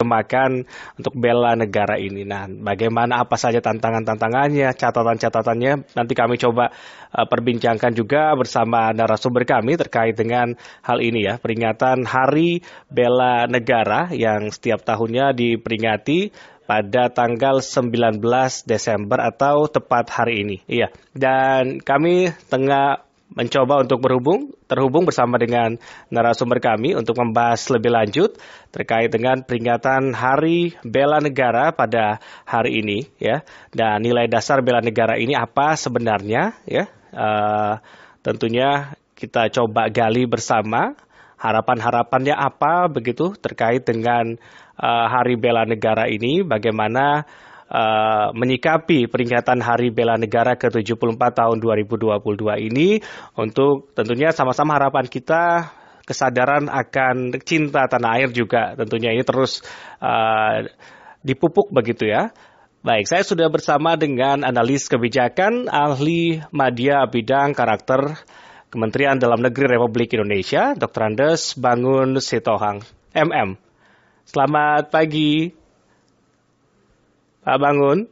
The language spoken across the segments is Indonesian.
diterjemahkan untuk bela negara ini. Nah, bagaimana apa saja tantangannya, catatan-catatannya, nanti kami coba perbincangkan juga bersama narasumber kami terkait dengan hal ini ya, peringatan Hari Bela Negara yang setiap tahunnya diperingati pada tanggal 19 Desember atau tepat hari ini. Iya, dan kami tengah mencoba untuk terhubung bersama dengan narasumber kami untuk membahas lebih lanjut terkait dengan peringatan Hari Bela Negara pada hari ini ya. Dan nilai dasar bela negara ini apa sebenarnya ya? Tentunya kita coba gali bersama harapan-harapannya apa begitu terkait dengan Hari Bela Negara ini, bagaimana menyikapi peringatan Hari Bela Negara ke-74 tahun 2022 ini, untuk tentunya sama-sama harapan kita kesadaran akan cinta tanah air juga tentunya ini terus dipupuk begitu ya. Baik, saya sudah bersama dengan analis kebijakan, ahli media bidang karakter Kementerian Dalam Negeri Republik Indonesia, Dr. Andes Bangun Sitohang, MM. Selamat pagi, Pak Bangun.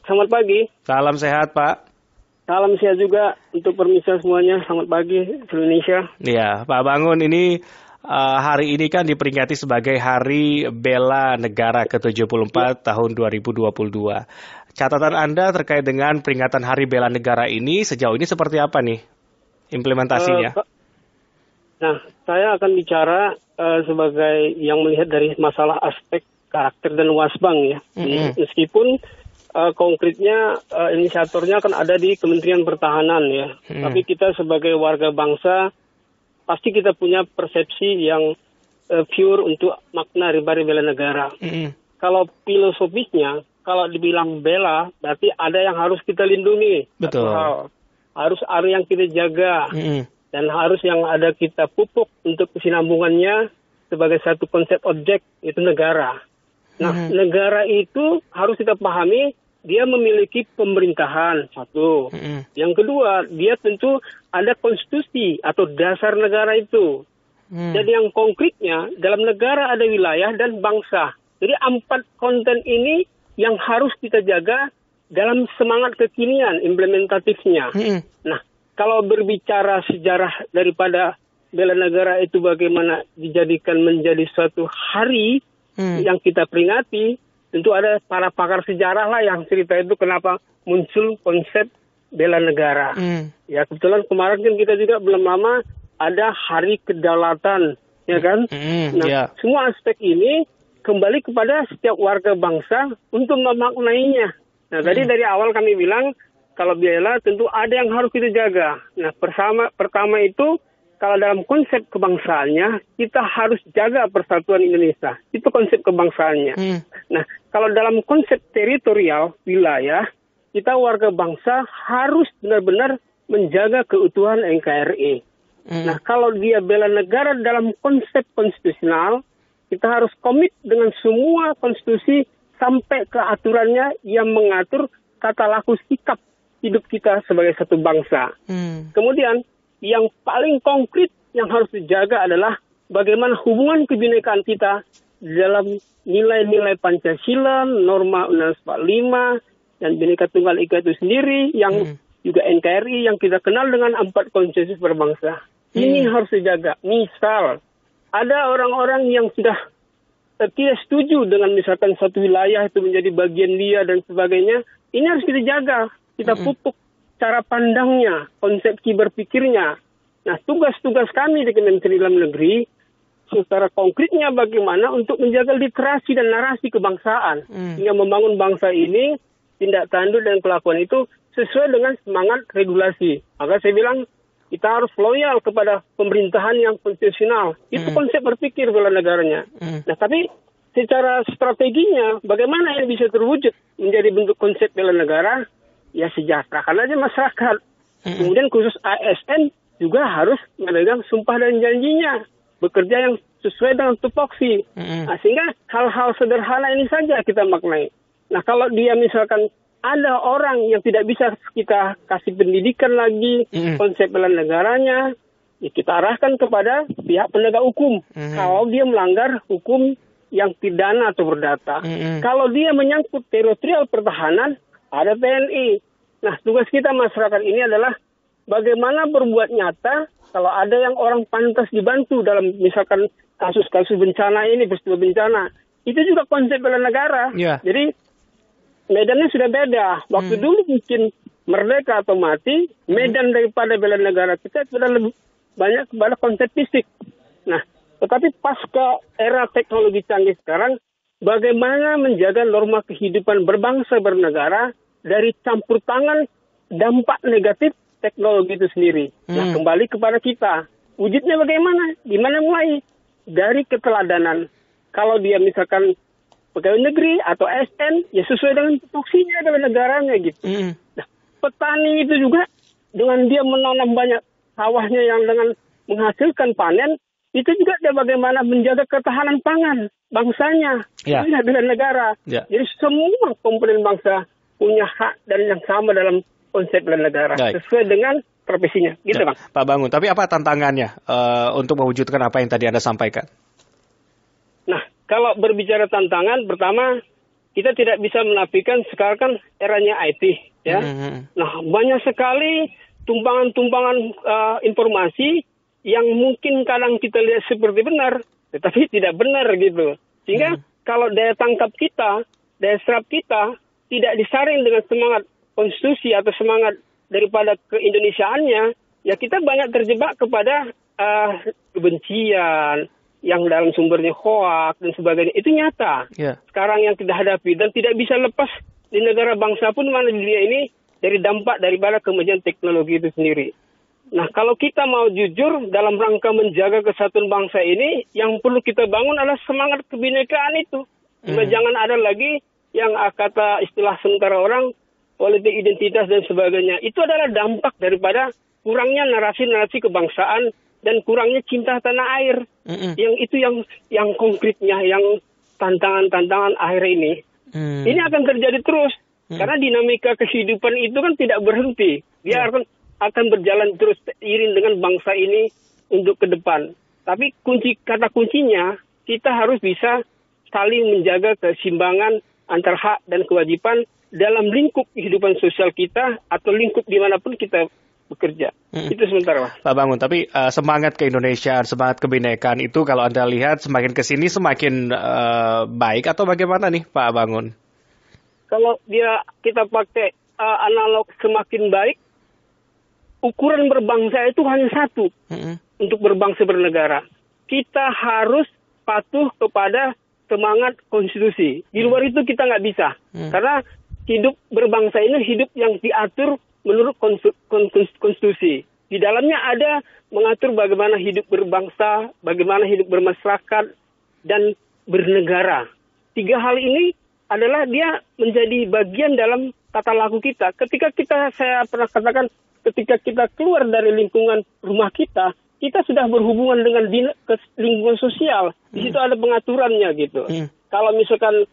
Selamat pagi. Salam sehat, Pak. Salam sehat juga untuk pemirsa semuanya. Selamat pagi, Indonesia. Ya, Pak Bangun, ini hari ini kan diperingati sebagai Hari Bela Negara ke-74 tahun 2022. Catatan Anda terkait dengan peringatan Hari Bela Negara ini sejauh ini seperti apa nih implementasinya? Nah, saya akan bicara sebagai yang melihat dari masalah aspek karakter dan wasbang ya. Meskipun konkretnya inisiatornya kan ada di Kementerian Pertahanan ya. Tapi kita sebagai warga bangsa pasti kita punya persepsi yang pure untuk makna Hari Bela Negara. Kalau filosofisnya, kalau dibilang bela berarti ada yang harus kita lindungi. Betul. Harus ada yang kita jaga. Dan harus yang ada kita pupuk untuk kesinambungannya sebagai satu konsep objek, itu negara. Nah, negara itu harus kita pahami, dia memiliki pemerintahan, satu. Yang kedua, dia tentu ada konstitusi atau dasar negara itu. Jadi yang konkretnya, dalam negara ada wilayah dan bangsa. Jadi 4 konten ini yang harus kita jaga dalam semangat kekinian implementatifnya. Nah, kalau berbicara sejarah daripada bela negara itu bagaimana dijadikan menjadi suatu hari yang kita peringati, tentu ada para pakar sejarah lah yang cerita itu kenapa muncul konsep bela negara. Ya, kebetulan kemarin kan kita juga belum lama ada Hari Kedaulatan, ya kan? Semua aspek ini kembali kepada setiap warga bangsa untuk memaknainya. Nah, tadi dari awal kami bilang, kalau bela tentu ada yang harus kita jaga. Nah, pertama itu, kalau dalam konsep kebangsaannya, kita harus jaga persatuan Indonesia. Itu konsep kebangsaannya. Nah, kalau dalam konsep teritorial, wilayah, kita warga bangsa harus benar-benar menjaga keutuhan NKRI. Nah, kalau dia bela negara dalam konsep konstitusional, kita harus komit dengan semua konstitusi sampai ke aturannya yang mengatur tata laku sikap hidup kita sebagai satu bangsa. Kemudian, yang paling konkret yang harus dijaga adalah bagaimana hubungan kebinekaan kita dalam nilai-nilai Pancasila, norma Undang-Undang 45, dan Bhinneka Tunggal Ika itu sendiri, yang juga NKRI yang kita kenal dengan 4 konsensus berbangsa. Ini harus dijaga. Misal, ada orang-orang yang sudah tidak setuju dengan misalkan satu wilayah itu menjadi bagian dia dan sebagainya, ini harus kita jaga. Kita pupuk cara pandangnya, konsepsi berpikirnya. Nah, tugas-tugas kami di Kementerian Dalam Negeri, secara konkretnya bagaimana untuk menjaga literasi dan narasi kebangsaan. Hingga membangun bangsa ini, tindak tanduk dan kelakuan itu sesuai dengan semangat regulasi. Maka saya bilang, kita harus loyal kepada pemerintahan yang konstitusional. Itu konsep berpikir bela negaranya. Nah, tapi secara strateginya, bagaimana ini bisa terwujud menjadi bentuk konsep bela negara? Ya, sejahterakan aja masyarakat. Kemudian khusus ASN juga harus memegang sumpah dan janjinya. Bekerja yang sesuai dengan tupoksi. Nah, sehingga hal-hal sederhana ini saja kita maknai. Nah, kalau dia misalkan ada orang yang tidak bisa kita kasih pendidikan lagi, konsep bela negaranya, ya kita arahkan kepada pihak penegak hukum. Kalau dia melanggar hukum yang pidana atau berdata. Kalau dia menyangkut teritorial pertahanan, ada TNI. Nah, tugas kita masyarakat ini adalah bagaimana berbuat nyata kalau ada yang orang pantas dibantu dalam misalkan kasus-kasus bencana ini, peristiwa bencana. Itu juga konsep bela negara. Yeah. Jadi medannya sudah beda. Waktu dulu mungkin merdeka atau mati, medan daripada bela negara kita sudah lebih banyak kepada konsep fisik. Nah, tetapi pasca era teknologi canggih sekarang, bagaimana menjaga norma kehidupan berbangsa bernegara dari campur tangan dampak negatif teknologi itu sendiri. Nah, kembali kepada kita. Wujudnya bagaimana? Di mana mulai? Dari keteladanan. Kalau dia misalkan pegawai negeri atau ASN, ya sesuai dengan tupoksinya dengan negaranya gitu. Nah, petani itu juga dengan dia menanam banyak sawahnya yang dengan menghasilkan panen, itu juga dia bagaimana menjaga ketahanan pangan bangsanya. Ya. Ini adalah negara. Ya. Jadi semua komponen bangsa punya hak dan yang sama dalam konsep bela negara. Baik. Sesuai dengan profesinya. Gitu, Bang. Pak Bangun, tapi apa tantangannya untuk mewujudkan apa yang tadi Anda sampaikan? Nah, kalau berbicara tantangan, pertama, kita tidak bisa menafikan sekarang kan eranya IT. Ya. Nah, banyak sekali tumpangan-tumpangan informasi yang mungkin kadang kita lihat seperti benar, tetapi tidak benar gitu. Sehingga kalau daya tangkap kita, daya serap kita tidak disaring dengan semangat konstitusi atau semangat daripada keindonesiaannya, ya kita banyak terjebak kepada kebencian yang dalam sumbernya hoak dan sebagainya. Itu nyata. Sekarang yang kita hadapi dan tidak bisa lepas di negara bangsa pun mana di dunia ini dari dampak daripada kemajuan teknologi itu sendiri. Nah, kalau kita mau jujur dalam rangka menjaga kesatuan bangsa ini, yang perlu kita bangun adalah semangat kebinekaan itu. Jangan ada lagi yang kata istilah sementara orang, politik identitas dan sebagainya. Itu adalah dampak daripada kurangnya narasi-narasi kebangsaan dan kurangnya cinta tanah air. Yang itu yang konkretnya, yang tantangan-tantangan akhir ini. Ini akan terjadi terus. Karena dinamika kehidupan itu kan tidak berhenti. Dia akan berjalan terus iring dengan bangsa ini untuk ke depan. Tapi kata kuncinya, kita harus bisa saling menjaga keseimbangan antara hak dan kewajiban dalam lingkup kehidupan sosial kita atau lingkup dimanapun kita bekerja. Itu sementara, Pak Bangun. Tapi semangat keindonesiaan, semangat kebinekaan itu kalau Anda lihat semakin kesini semakin baik atau bagaimana nih Pak Bangun? Kalau kita pakai analog semakin baik, ukuran berbangsa itu hanya satu untuk berbangsa bernegara. Kita harus patuh kepada semangat konstitusi. Di luar itu kita nggak bisa. Karena hidup berbangsa ini hidup yang diatur menurut konstitusi. Di dalamnya ada mengatur bagaimana hidup berbangsa, bagaimana hidup bermasyarakat, dan bernegara. 3 hal ini adalah dia menjadi bagian dalam tata laku kita. Saya pernah katakan, ketika kita keluar dari lingkungan rumah kita, kita sudah berhubungan dengan lingkungan sosial. Di situ ada pengaturannya gitu. Kalau misalkan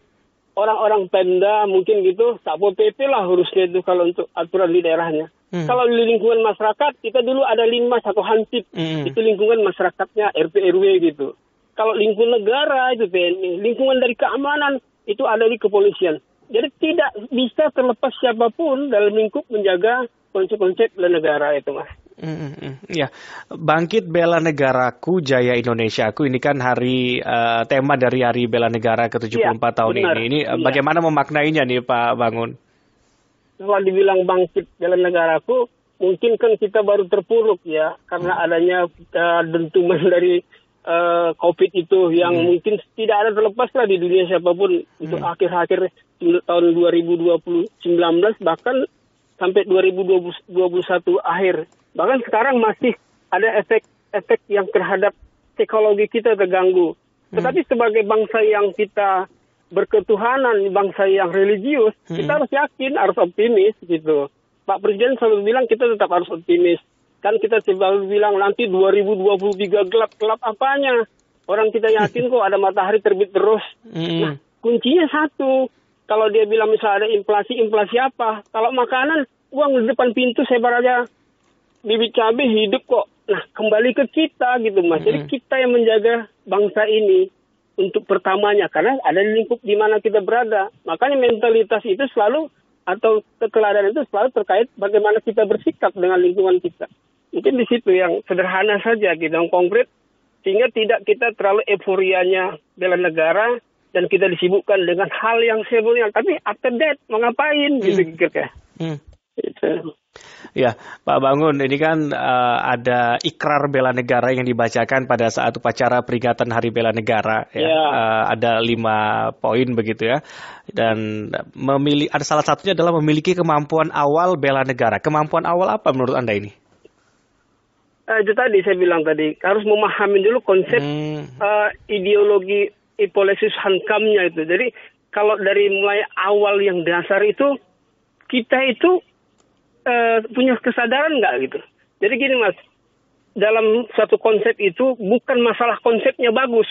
orang-orang Pemda mungkin gitu, Satpol PP lah urusnya itu kalau untuk aturan di daerahnya. Kalau di lingkungan masyarakat, kita dulu ada Linmas atau Hansip. Itu lingkungan masyarakatnya RT RW gitu. Kalau lingkungan negara itu TNI, lingkungan dari keamanan itu ada di kepolisian. Jadi tidak bisa terlepas siapapun dalam lingkup menjaga konsep-konsep bela negara itu, Mas. Ya, Bangkit Bela Negaraku, Jaya Indonesiaku, ini kan hari tema dari Hari Bela Negara ke-74 tahun benar. Ini bagaimana memaknainya nih Pak Bangun? Kalau dibilang Bangkit Bela Negaraku, mungkin kan kita baru terpuruk ya, karena adanya dentuman dari COVID itu yang mungkin tidak ada terlepas lah di dunia siapapun untuk akhir-akhir tahun 2019 bahkan sampai 2021 akhir. Bahkan sekarang masih ada efek yang terhadap psikologi kita terganggu. Tetapi sebagai bangsa yang kita berketuhanan, bangsa yang religius, kita harus yakin, harus optimis gitu. Pak Presiden selalu bilang kita tetap harus optimis. Kan kita selalu bilang nanti 2023 gelap apanya. Orang kita yakin kok ada matahari terbit terus. Nah, kuncinya satu. Kalau dia bilang misalnya ada inflasi apa? Kalau makanan, uang di depan pintu sebar aja. Bibit cabai hidup kok. Nah, kembali ke kita gitu Mas. Jadi kita yang menjaga bangsa ini untuk pertamanya, karena ada lingkup di mana kita berada. Makanya mentalitas itu selalu, atau keteladanan itu selalu terkait bagaimana kita bersikap dengan lingkungan kita. Mungkin di situ yang sederhana saja, gitu, yang konkret, sehingga tidak kita terlalu euforianya bela negara dan kita disibukkan dengan hal yang sebelumnya. Tapi after that mau ngapain gitu kira-kira. Itu. Ya, Pak Bangun, ini kan ada ikrar bela negara yang dibacakan pada saat upacara peringatan Hari Bela Negara. Ya. Ada 5 poin begitu ya. Dan ada salah satunya adalah memiliki kemampuan awal bela negara. Kemampuan awal apa menurut Anda ini? Itu tadi saya bilang tadi, harus memahami dulu konsep ideologi Ipolesis Hankamnya itu. Jadi kalau dari mulai awal yang dasar itu, kita itu punya kesadaran nggak gitu. Jadi gini Mas, dalam satu konsep itu bukan masalah konsepnya bagus,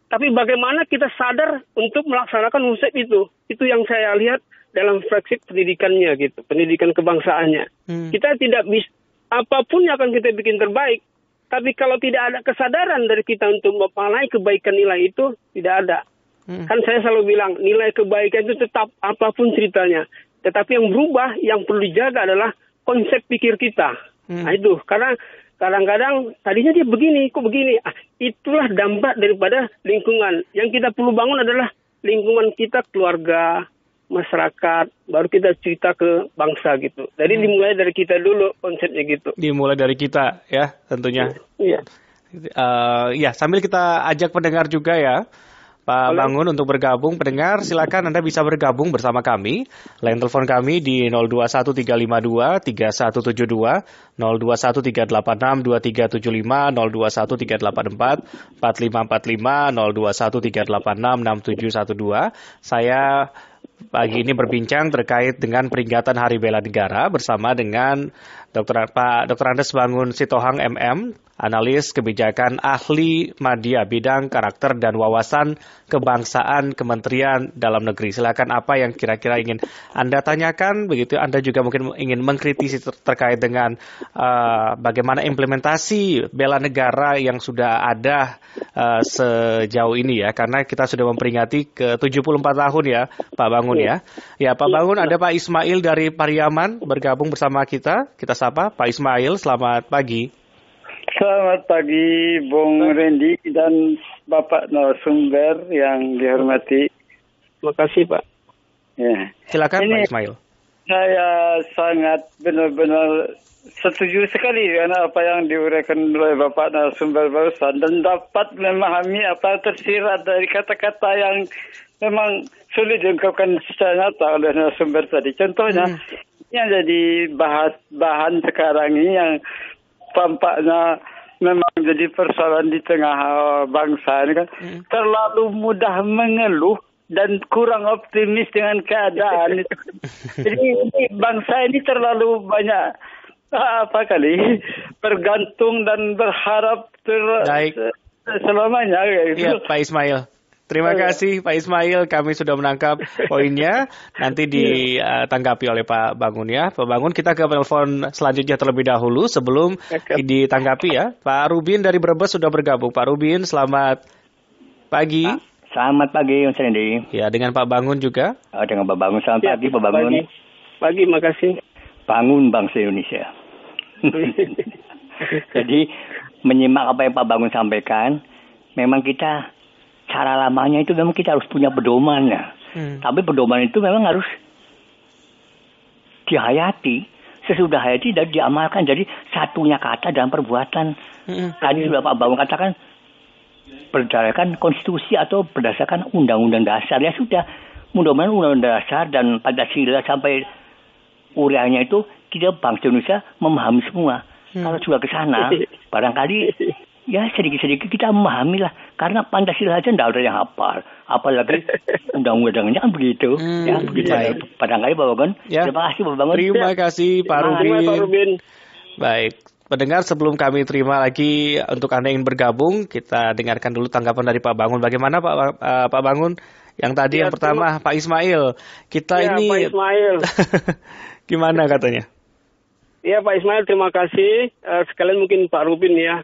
tapi bagaimana kita sadar untuk melaksanakan konsep itu. Itu yang saya lihat dalam flagship pendidikannya gitu, pendidikan kebangsaannya. Kita tidak bisa, apapun yang akan kita bikin terbaik, tapi kalau tidak ada kesadaran dari kita untuk memaknai kebaikan nilai itu, tidak ada. Kan saya selalu bilang, nilai kebaikan itu tetap apapun ceritanya. Tetapi yang berubah, yang perlu dijaga adalah konsep pikir kita. Nah itu, karena kadang-kadang tadinya dia begini, kok begini. Itulah dampak daripada lingkungan. Yang kita perlu bangun adalah lingkungan kita, keluarga, masyarakat, baru kita cerita ke bangsa gitu. Jadi dimulai dari kita dulu konsepnya gitu. Dimulai dari kita ya tentunya. Iya. Ya, sambil kita ajak pendengar juga ya. Pak Bangun untuk bergabung, pendengar silakan Anda bisa bergabung bersama kami. Line telepon kami di 0213523172, 0213862375, 0213844545, 0213866712. Saya pagi ini berbincang terkait dengan peringatan Hari Bela Negara bersama dengan Pak Dr. Andes Bangun Sitohang MM, analis kebijakan ahli media bidang karakter dan wawasan kebangsaan Kementerian Dalam Negeri. Silakan apa yang kira-kira ingin Anda tanyakan, begitu Anda juga mungkin ingin mengkritisi terkait dengan bagaimana implementasi bela negara yang sudah ada sejauh ini ya, karena kita sudah memperingati ke 74 tahun ya Pak Bangun ya. Ya Pak Bangun, ada Pak Ismail dari Pariaman bergabung bersama kita. Kita sapa Pak Ismail, selamat pagi. Selamat pagi, Bung Randy dan Bapak narasumber yang dihormati. Terima kasih, Pak. Ya. Silakan Pak Ismail. Saya sangat benar-benar setuju sekali dengan apa yang diuraikan oleh Bapak narasumber barusan dan dapat memahami apa tersirat dari kata-kata yang memang sulit diungkapkan secara nyata oleh narasumber tadi. Contohnya, yang jadi bahan sekarang ini yang tampaknya memang jadi persoalan di tengah bangsa ini kan, terlalu mudah mengeluh dan kurang optimis dengan keadaan. Jadi bangsa ini terlalu banyak bergantung dan berharap selamanya. Iya, Pak Ismail. Terima kasih Pak Ismail, kami sudah menangkap poinnya. Nanti ditanggapi oleh Pak Bangun ya. Pak Bangun, kita ke telepon selanjutnya terlebih dahulu sebelum ditanggapi ya. Pak Rubin dari Brebes sudah bergabung. Pak Rubin, selamat pagi. Selamat pagi, Mas Randy. Ya, dengan Pak Bangun juga. Dengan Pak Bangun, selamat pagi Pak Bangun. Pagi, makasih. Bangun bangsa Indonesia. Jadi, menyimak apa yang Pak Bangun sampaikan, memang kita cara lamanya itu memang kita harus punya pedoman ya. Tapi pedoman itu memang harus dihayati. Sesudah hayati dan diamalkan. Jadi satunya kata dalam perbuatan. Tadi sudah Pak Bangun katakan berdasarkan konstitusi atau berdasarkan undang-undang dasar. Ya sudah, mudah-mudahan undang-undang dasar dan Pancasila sampai uriannya itu kita bangsa Indonesia memahami semua. Kalau sudah ke sana, barangkali ya sedikit-sedikit kita memahami lah. Karena Pancasila saja tidak ada yang hafal. Apalagi undang-undangnya kan begitu. Ya, begitu. Barangkali Pak Bangun. Ya. Terima kasih Pak Bangun. Terima kasih Pak Rubin. Baik. Pendengar, sebelum kami terima lagi untuk Anda yang bergabung, kita dengarkan dulu tanggapan dari Pak Bangun. Bagaimana Pak Bangun? Yang tadi yang pertama Pak Ismail. Kita ini Pak Ismail. Gimana katanya? Ya Pak Ismail, terima kasih. Sekalian mungkin Pak Rubin ya.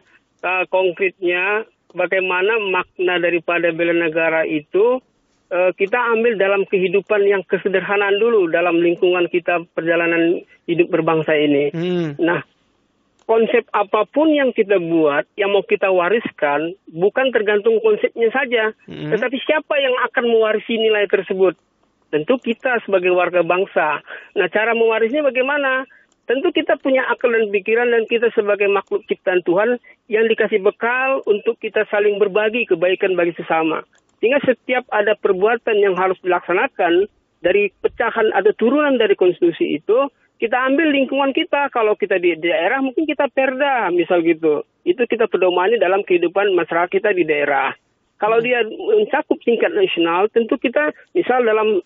Konkretnya bagaimana makna daripada bela negara itu kita ambil dalam kehidupan yang kesederhanaan dulu dalam lingkungan kita perjalanan hidup berbangsa ini. Nah, konsep apapun yang kita buat, yang mau kita wariskan, bukan tergantung konsepnya saja, tetapi siapa yang akan mewarisi nilai tersebut. Tentu kita sebagai warga bangsa. Nah, cara mewarisnya bagaimana? Tentu kita punya akal dan pikiran, dan kita sebagai makhluk ciptaan Tuhan yang dikasih bekal untuk kita saling berbagi kebaikan bagi sesama. Sehingga setiap ada perbuatan yang harus dilaksanakan dari pecahan atau turunan dari konstitusi itu, kita ambil lingkungan kita. Kalau kita di daerah, mungkin kita perda, misal gitu. Itu kita pedomani dalam kehidupan masyarakat kita di daerah. Kalau dia mencakup tingkat nasional, tentu kita misal dalam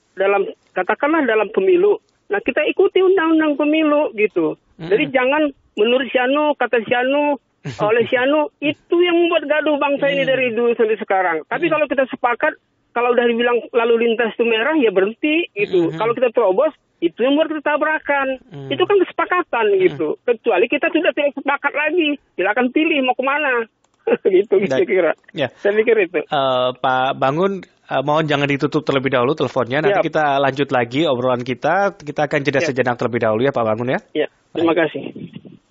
katakanlah dalam pemilu. Nah, kita ikuti undang-undang pemilu gitu. Jadi jangan menurut Siano, kata Siano, oleh Siano, itu yang membuat gaduh bangsa ini dari dulu sampai sekarang. Tapi kalau kita sepakat, kalau udah dibilang lalu lintas itu merah, ya berhenti gitu. Kalau kita terobos, itu yang membuat kita tabrakan. Itu kan kesepakatan gitu. Kecuali kita sudah tidak sepakat lagi, silakan pilih mau kemana. Gitu saya kira. Ya. Saya pikir itu. Pak Bangun, mohon jangan ditutup terlebih dahulu teleponnya. Nanti kita lanjut lagi obrolan kita. Kita akan jeda sejenak terlebih dahulu ya Pak Bangun ya. Ya, terima kasih.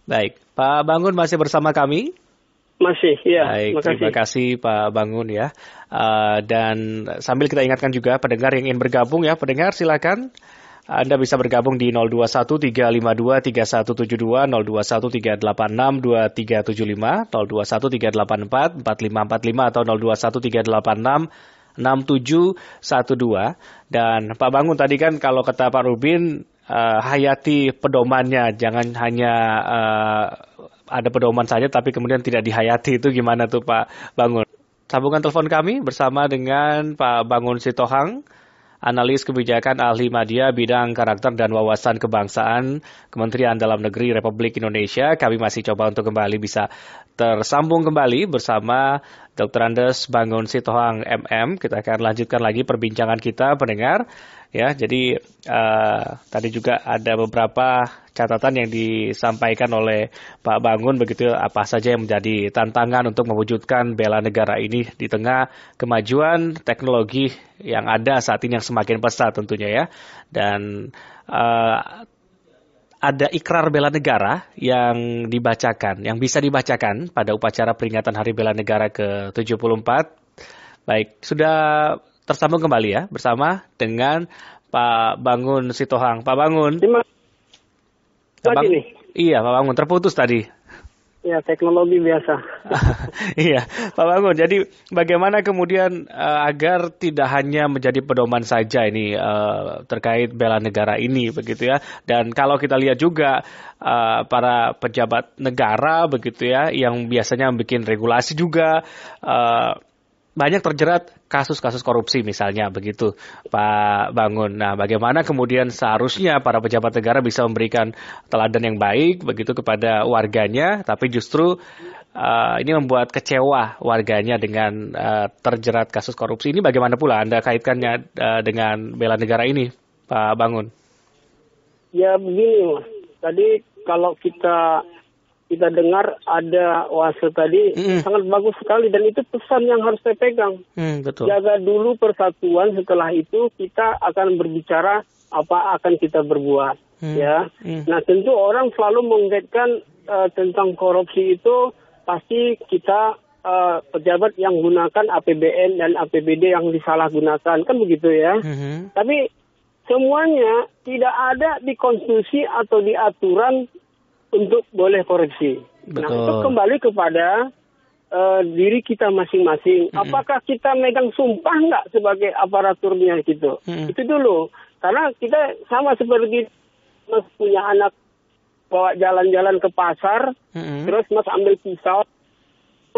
Baik, Pak Bangun masih bersama kami? Masih, ya. Baik, terima kasih Pak Bangun ya. Dan sambil kita ingatkan juga pendengar yang ingin bergabung ya, pendengar silakan. Anda bisa bergabung di 0213523172, 0213862375, 0213844545 atau 0213866712. Dan Pak Bangun tadi kan kalau kata Pak Rubin, hayati pedomannya, jangan hanya ada pedoman saja tapi kemudian tidak dihayati. Itu gimana tuh Pak Bangun? Sambungan telepon kami bersama dengan Pak Bangun Sitohang, analis kebijakan ahli media bidang karakter dan wawasan kebangsaan Kementerian Dalam Negeri Republik Indonesia. Kami masih coba untuk kembali bisa tersambung kembali bersama Dr. Andes Bangun Sitohang MM. Kita akan lanjutkan lagi perbincangan kita pendengar. Ya, jadi tadi juga ada beberapa catatan yang disampaikan oleh Pak Bangun begitu, apa saja yang menjadi tantangan untuk mewujudkan bela negara ini di tengah kemajuan teknologi yang ada saat ini yang semakin pesat tentunya ya. Dan ada ikrar bela negara yang dibacakan, yang bisa dibacakan pada upacara peringatan Hari Bela Negara ke-74. Baik, sudah tersambung kembali ya bersama dengan Pak Bangun Sitohang. Pak Bangun. Iya, Pak Bangun terputus tadi. Ya, teknologi biasa. Iya, Pak Bangun. Jadi bagaimana kemudian agar tidak hanya menjadi pedoman saja ini terkait bela negara ini begitu ya. Dan kalau kita lihat juga para pejabat negara begitu ya yang biasanya bikin regulasi juga banyak terjerat kasus-kasus korupsi misalnya begitu Pak Bangun. Nah, bagaimana kemudian seharusnya para pejabat negara bisa memberikan teladan yang baik begitu kepada warganya, tapi justru ini membuat kecewa warganya dengan terjerat kasus korupsi. Ini bagaimana pula Anda kaitkannya dengan bela negara ini, Pak Bangun? Ya begini Mas, tadi kalau kita dengar ada wase tadi sangat bagus sekali dan itu pesan yang harus saya pegang. Betul. Jaga dulu persatuan, setelah itu kita akan berbicara apa akan kita berbuat. Ya. Nah tentu orang selalu mengaitkan tentang korupsi itu pasti kita pejabat yang gunakan APBN dan APBD yang disalahgunakan kan begitu ya. Tapi semuanya tidak ada di konstitusi atau di aturan untuk boleh korupsi. Betul. Nah, itu kembali kepada diri kita masing-masing. Apakah kita megang sumpah nggak sebagai aparaturnya gitu? Itu dulu. Karena kita sama seperti Mas punya anak bawa jalan-jalan ke pasar, terus Mas ambil pisau,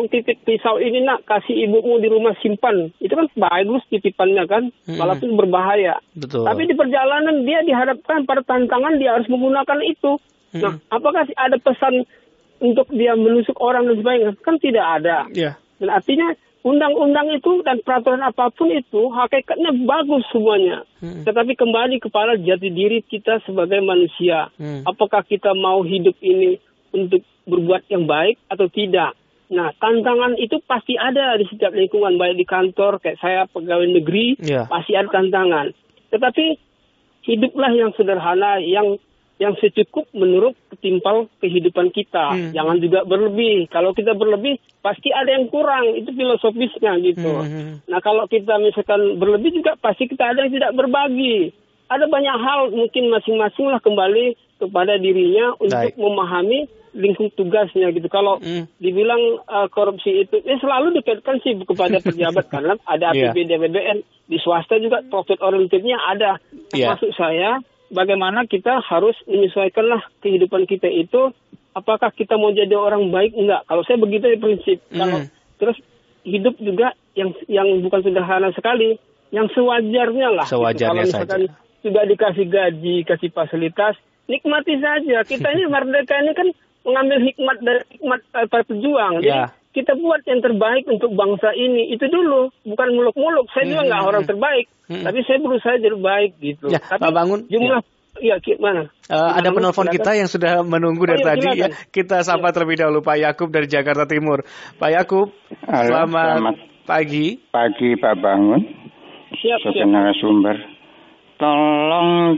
titip pisau ini nak kasih ibumu di rumah simpan. Itu kan bagus titipannya kan, walaupun berbahaya. Betul. Tapi di perjalanan dia dihadapkan pada tantangan dia harus menggunakan itu. Nah, apakah ada pesan untuk dia menusuk orang dan sebagainya? Kan tidak ada. Yeah. Dan artinya undang-undang itu dan peraturan apapun itu hakikatnya bagus semuanya. Tetapi kembali kepada jati diri kita sebagai manusia. Apakah kita mau hidup ini untuk berbuat yang baik atau tidak? Nah, tantangan itu pasti ada di setiap lingkungan, baik di kantor, kayak saya pegawai negeri, pasti ada tantangan. Tetapi hiduplah yang sederhana, yang secukup menurut ketimpal kehidupan kita. Jangan juga berlebih. Kalau kita berlebih, pasti ada yang kurang. Itu filosofisnya gitu. Nah, kalau kita misalkan berlebih juga, pasti kita ada yang tidak berbagi. Ada banyak hal, mungkin masing-masing lah kembali kepada dirinya untuk memahami lingkup tugasnya gitu. Kalau dibilang korupsi itu, selalu dikaitkan sih kepada pejabat karena ada APBD, BBN, di swasta juga profit orientednya ada. Maksud saya, bagaimana kita harus menyesuaikanlah kehidupan kita itu, apakah kita mau jadi orang baik enggak? Kalau saya begitu ya prinsip. Kalau terus hidup juga yang bukan sederhana sekali, yang sewajarnya lah. Sewajarnya gitu. Kalau misalkan sudah dikasih gaji, kasih fasilitas, nikmati saja. Kita ini merdeka ini kan mengambil hikmat dari hikmat para pejuang. Jadi kita buat yang terbaik untuk bangsa ini. Itu dulu, bukan muluk-muluk. Saya juga nggak orang terbaik, tapi saya berusaha jadi baik gitu. Tapi Pak Bangun, jumlah gimana? Ada penelpon kita yang sudah menunggu dari tadi ya. Kita sapa terlebih dahulu Pak Yakub dari Jakarta Timur. Pak Yakub, selamat pagi. Pagi Pak Bangun. Siap. Narasumber. Tolong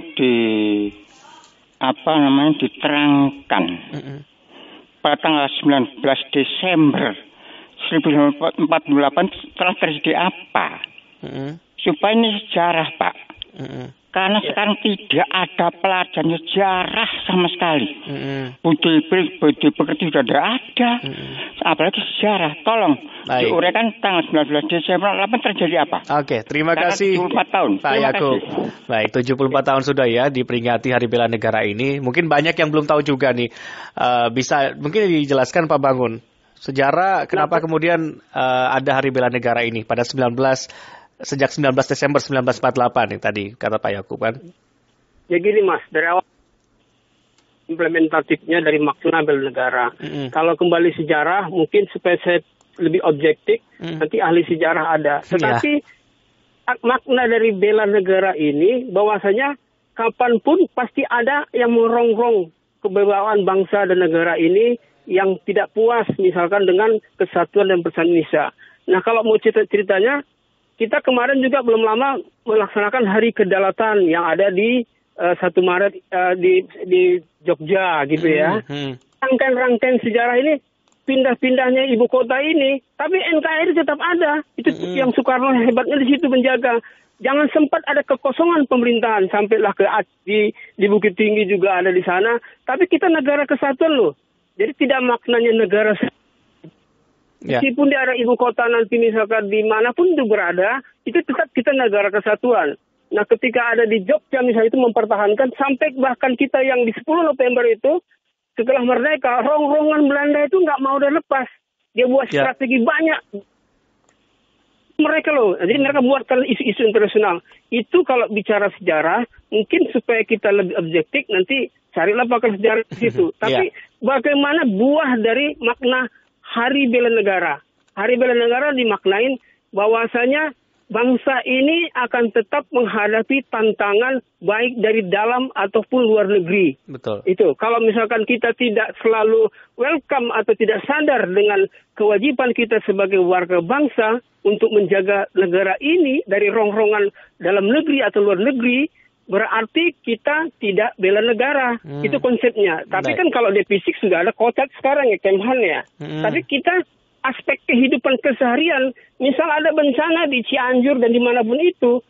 diterangkan. Pada tanggal 19 Desember 1948 telah terjadi apa? Supaya ini sejarah, Pak. Karena sekarang tidak ada pelajaran sejarah sama sekali. Budi pekerti sudah tidak ada. Apalagi sejarah. Tolong diuraikan tanggal 19 Desember 1948 terjadi apa? Oke, terima kasih 74 tahun. Pak Yakub. Baik, 74 tahun sudah ya diperingati Hari Bela Negara ini. Mungkin banyak yang belum tahu juga nih. Bisa mungkin dijelaskan Pak Bangun. Sejarah kenapa kemudian ada Hari Bela Negara ini pada sejak 19 Desember 1948 yang tadi kata Pak Yakub kan? Ya gini Mas, dari awal implementatifnya dari makna bela negara. Kalau kembali sejarah, mungkin supaya saya lebih objektif, nanti ahli sejarah ada. Tetapi makna dari bela negara ini, bahwasanya kapanpun pasti ada yang merongrong kebewaan bangsa dan negara ini yang tidak puas misalkan dengan kesatuan dan persatuan Indonesia. Nah kalau mau ceritanya, kita kemarin juga belum lama melaksanakan Hari Kedaulatan yang ada di 1 Maret di Jogja gitu ya. Rangkaian sejarah ini, pindah-pindahnya ibu kota ini, tapi NKRI tetap ada. Itu yang Soekarno hebatnya di situ menjaga. Jangan sempat ada kekosongan pemerintahan, sampailah di Bukit Tinggi juga ada di sana. Tapi kita negara kesatuan loh. Jadi tidak maknanya negara meskipun di area ibu kota nanti misalkan dimanapun itu berada, itu tetap kita negara kesatuan. Nah ketika ada di Jogja misalnya itu mempertahankan sampai bahkan kita yang di 10 November itu setelah merdeka, rongrongan Belanda itu nggak mau udah lepas. Dia buat strategi banyak. Mereka loh, jadi mereka buatkan isu-isu internasional. Itu kalau bicara sejarah, mungkin supaya kita lebih objektif, nanti carilah pakar sejarah di situ. Tapi bagaimana buah dari makna Hari Bela Negara. Hari Bela Negara dimaknain bahwasanya bangsa ini akan tetap menghadapi tantangan baik dari dalam ataupun luar negeri. Betul. Itu. Kalau misalkan kita tidak selalu welcome atau tidak sadar dengan kewajiban kita sebagai warga bangsa untuk menjaga negara ini dari rongrongan dalam negeri atau luar negeri, berarti kita tidak bela negara. Itu konsepnya. Tapi kan kalau di fisik sudah ada kotak sekarang ya, Kemhan ya. Tapi kita aspek kehidupan keseharian, misal ada bencana di Cianjur dan dimanapun itu,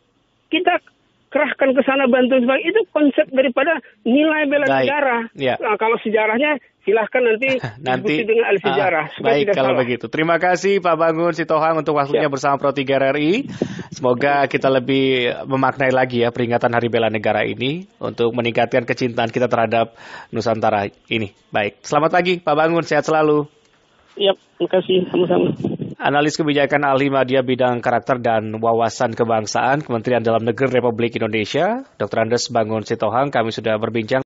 kita kerahkan ke sana bantuan sebagai itu konsep daripada nilai bela negara. Nah, kalau sejarahnya silahkan nanti diskusi dengan ahli sejarah. Baik kalau begitu. Terima kasih Pak Bangun Sitohang untuk waktunya bersama Pro 3 RRI. Semoga kita lebih memaknai lagi ya peringatan Hari Bela Negara ini untuk meningkatkan kecintaan kita terhadap Nusantara ini. Baik, selamat pagi Pak Bangun, sehat selalu. Terima kasih, sama-sama. Analis kebijakan ahli media bidang karakter dan wawasan kebangsaan Kementerian Dalam Negeri Republik Indonesia, Dr. Andes Bangun Sitohang, kami sudah berbincang